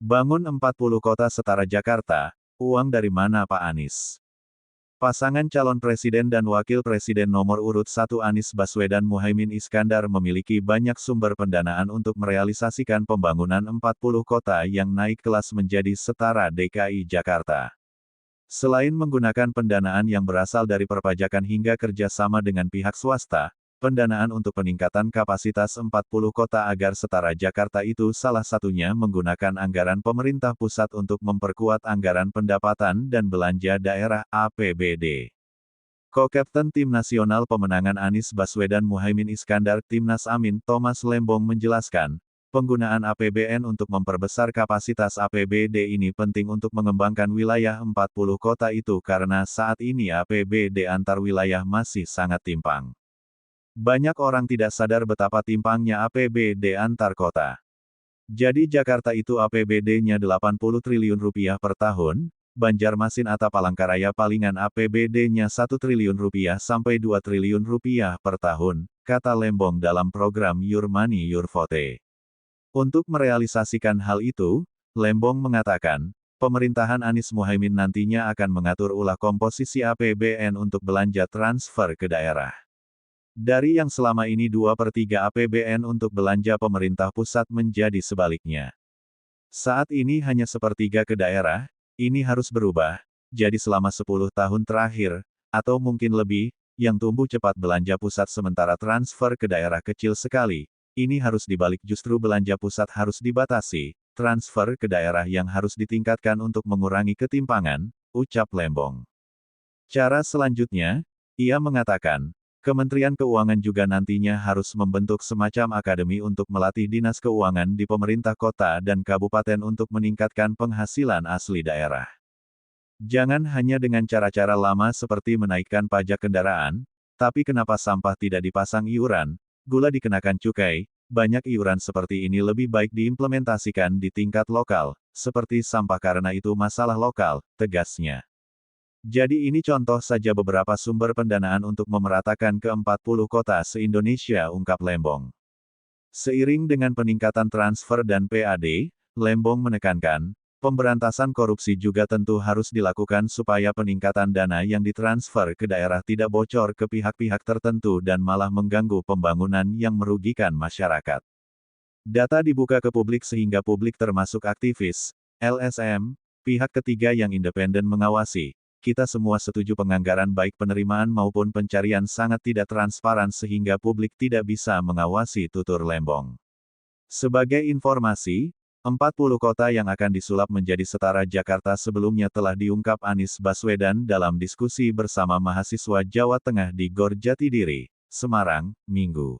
Bangun 40 kota setara Jakarta, uang dari mana Pak Anies? Pasangan calon presiden dan wakil presiden nomor urut 1 Anies Baswedan Muhaimin Iskandar memiliki banyak sumber pendanaan untuk merealisasikan pembangunan 40 kota yang naik kelas menjadi setara DKI Jakarta. Selain menggunakan pendanaan yang berasal dari perpajakan hingga kerjasama dengan pihak swasta, pendanaan untuk peningkatan kapasitas 40 kota agar setara Jakarta itu salah satunya menggunakan anggaran pemerintah pusat untuk memperkuat anggaran pendapatan dan belanja daerah (APBD). Ko-Kapten Tim Nasional Pemenangan Anies Baswedan Muhaimin Iskandar Timnas Amin Thomas Lembong menjelaskan, penggunaan APBN untuk memperbesar kapasitas APBD ini penting untuk mengembangkan wilayah 40 kota itu karena saat ini APBD antar wilayah masih sangat timpang. Banyak orang tidak sadar betapa timpangnya APBD antar kota. Jadi Jakarta itu APBD-nya 80 triliun rupiah per tahun, Banjarmasin atau Palangkaraya palingan APBD-nya 1 triliun rupiah sampai 2 triliun rupiah per tahun, kata Lembong dalam program Your Money Your Vote. Untuk merealisasikan hal itu, Lembong mengatakan, pemerintahan Anies Muhaimin nantinya akan mengatur ulang komposisi APBN untuk belanja transfer ke daerah. Dari yang selama ini 2/3 APBN untuk belanja pemerintah pusat menjadi sebaliknya. Saat ini hanya 1/3 ke daerah, ini harus berubah, jadi selama 10 tahun terakhir, atau mungkin lebih, yang tumbuh cepat belanja pusat sementara transfer ke daerah kecil sekali, ini harus dibalik justru belanja pusat harus dibatasi, transfer ke daerah yang harus ditingkatkan untuk mengurangi ketimpangan, ucap Lembong. Cara selanjutnya, ia mengatakan, Kementerian Keuangan juga nantinya harus membentuk semacam akademi untuk melatih dinas keuangan di pemerintah kota dan kabupaten untuk meningkatkan penghasilan asli daerah. Jangan hanya dengan cara-cara lama seperti menaikkan pajak kendaraan, tapi kenapa sampah tidak dipasang iuran, gula dikenakan cukai, banyak iuran seperti ini lebih baik diimplementasikan di tingkat lokal, seperti sampah karena itu masalah lokal, tegasnya. Jadi ini contoh saja beberapa sumber pendanaan untuk memeratakan ke 40 kota se-Indonesia, ungkap Lembong. Seiring dengan peningkatan transfer dan PAD, Lembong menekankan, pemberantasan korupsi juga tentu harus dilakukan supaya peningkatan dana yang ditransfer ke daerah tidak bocor ke pihak-pihak tertentu dan malah mengganggu pembangunan yang merugikan masyarakat. Data dibuka ke publik sehingga publik termasuk aktivis, LSM, pihak ketiga yang independen mengawasi. Kita semua setuju penganggaran baik penerimaan maupun pencarian sangat tidak transparan sehingga publik tidak bisa mengawasi, tutur Lembong. Sebagai informasi, 40 kota yang akan disulap menjadi setara Jakarta sebelumnya telah diungkap Anies Baswedan dalam diskusi bersama mahasiswa Jawa Tengah di Gor Jatidiri, Semarang, Minggu.